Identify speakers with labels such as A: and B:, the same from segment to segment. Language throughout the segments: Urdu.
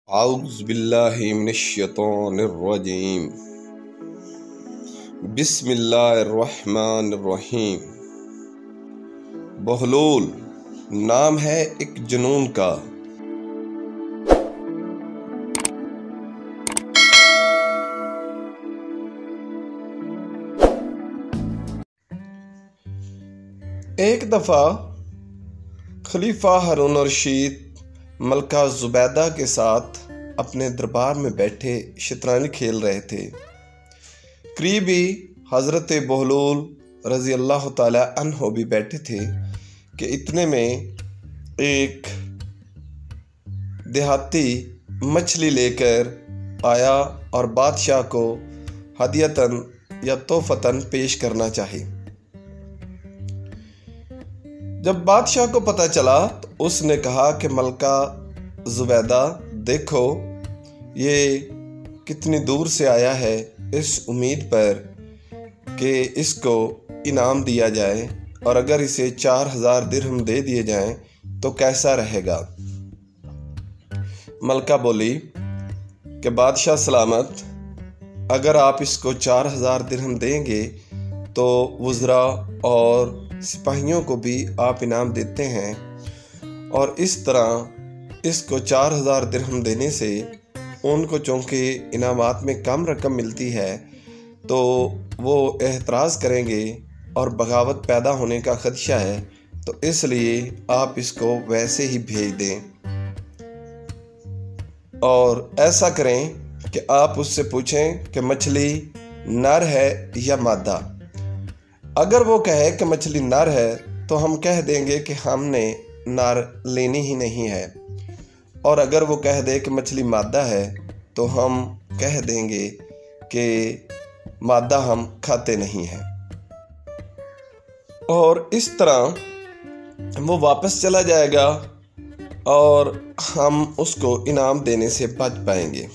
A: اعوذ باللہ من الشیطان الرجیم بسم اللہ الرحمن الرحیم۔ بہلول نام ہے ایک جنون کا، ایک دفعہ خلیفہ ہارون الرشید ملکہ زبیدہ کے ساتھ اپنے دربار میں بیٹھے شطرنج کھیل رہے تھے۔ قریبی حضرت بہلول رضی اللہ تعالی عنہ بھی بیٹھے تھے کہ اتنے میں ایک دیہاتی مچھلی لے کر آیا اور بادشاہ کو ہدیتاً یا تحفتاً پیش کرنا چاہی۔ جب بادشاہ کو پتہ چلا تو اس نے کہا کہ ملکہ زبیدہ دیکھو، یہ کتنی دور سے آیا ہے اس امید پر کہ اس کو انعام دیا جائے، اور اگر اسے 4000 درہم دے دیے جائیں تو کیسا رہے گا؟ ملکہ بولی کہ بادشاہ سلامت، اگر آپ اس کو 4000 درہم دیں گے تو وزراء اور سپاہیوں کو بھی آپ انعام دیتے ہیں، اور اس طرح اس کو 4000 درہم دینے سے ان کو چونکہ انعامات میں کم رقم ملتی ہے تو وہ اعتراض کریں گے اور بغاوت پیدا ہونے کا خدشہ ہے، تو اس لیے آپ اس کو ویسے ہی بھیج دیں، اور ایسا کریں کہ آپ اس سے پوچھیں کہ مچھلی نر ہے یا مادہ۔ اگر وہ کہے کہ مچھلی نر ہے تو ہم کہہ دیں گے کہ ہم نے نر لینی ہی نہیں ہے، اور اگر وہ کہہ دے کہ مچھلی مادہ ہے تو ہم کہہ دیں گے کہ مادہ ہم کھاتے نہیں ہیں، اور اس طرح وہ واپس چلا جائے گا اور ہم اس کو انعام دینے سے بچ پائیں گے۔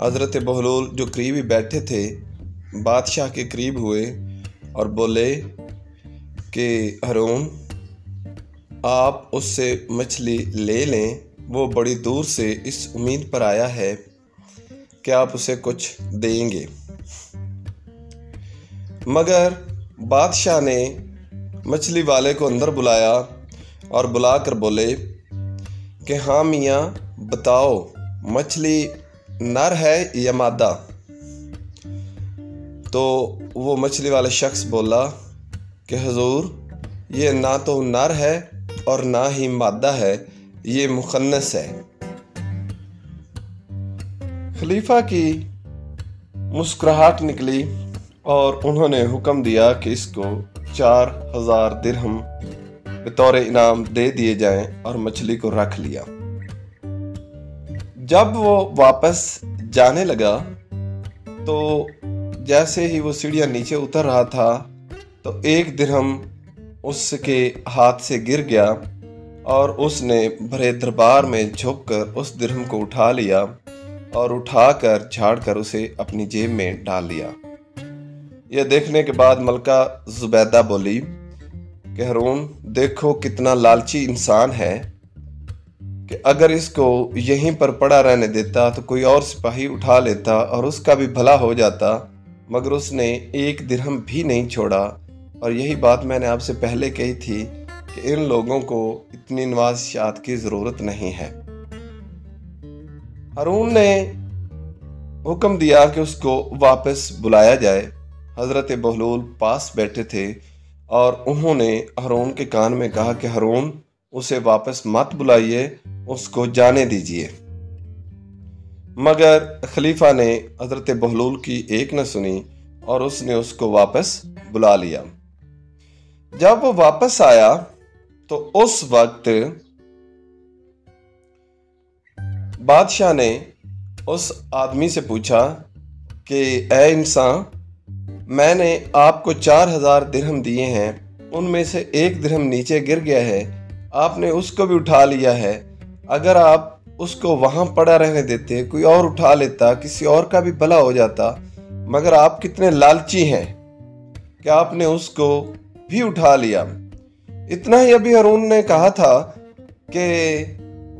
A: حضرت بہلول جو قریبی بیٹھے تھے بادشاہ کے قریب ہوئے اور بولے کہ ہارون، آپ اس سے مچھلی لے لیں، وہ بڑی دور سے اس امید پر آیا ہے کہ آپ اسے کچھ دیں گے۔ مگر بادشاہ نے مچھلی والے کو اندر بلایا اور بلا کر بولے کہ ہاں میاں، بتاؤ مچھلی نر ہے یا مادہ؟ تو وہ مچھلی والا شخص بولا کہ حضور، یہ نہ تو نر ہے اور نہ ہی مادہ ہے، یہ مخنث ہے۔ خلیفہ کی مسکراہٹ نکلی اور انہوں نے حکم دیا کہ اس کو 4000 درہم بطور انعام دے دیے جائیں، اور مچھلی کو رکھ لیا۔ جب وہ واپس جانے لگا تو جیسے ہی وہ سیڑھیاں نیچے اتر رہا تھا تو 1 درہم اس کے ہاتھ سے گر گیا، اور اس نے بھرے دربار میں جھک کر اس درہم کو اٹھا لیا اور اٹھا کر جھاڑ کر اسے اپنی جیب میں ڈال لیا۔ یہ دیکھنے کے بعد ملکہ زبیدہ بولی کہ ہارون، دیکھو کتنا لالچی انسان ہے کہ اگر اس کو یہیں پر پڑا رہنے دیتا تو کوئی اور سپاہی اٹھا لیتا اور اس کا بھی بھلا ہو جاتا، مگر اس نے 1 درہم بھی نہیں چھوڑا۔ اور یہی بات میں نے آپ سے پہلے کہی تھی کہ ان لوگوں کو اتنی نوازشات کی ضرورت نہیں ہے۔ ہارون نے حکم دیا کہ اس کو واپس بلایا جائے۔ حضرت بہلول پاس بیٹھے تھے اور انہوں نے ہارون کے کان میں کہا کہ ہارون، اسے واپس مت بلائیے، اس کو جانے دیجیے۔ مگر خلیفہ نے حضرت بہلول کی ایک نہ سنی اور اس نے اس کو واپس بلا لیا۔ جب وہ واپس آیا تو اس وقت بادشاہ نے اس آدمی سے پوچھا کہ اے انسان، میں نے آپ کو 4000 درہم دیے ہیں، ان میں سے 1 درہم نیچے گر گیا ہے، آپ نے اس کو بھی اٹھا لیا ہے۔ اگر آپ اس کو وہاں پڑا رہنے دیتے، کوئی اور اٹھا لیتا، کسی اور کا بھی بھلا ہو جاتا، مگر آپ کتنے لالچی ہیں کہ آپ نے اس کو بھی اٹھا لیا۔ اتنا ہی ابھی ہارون نے کہا تھا کہ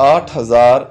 A: 8000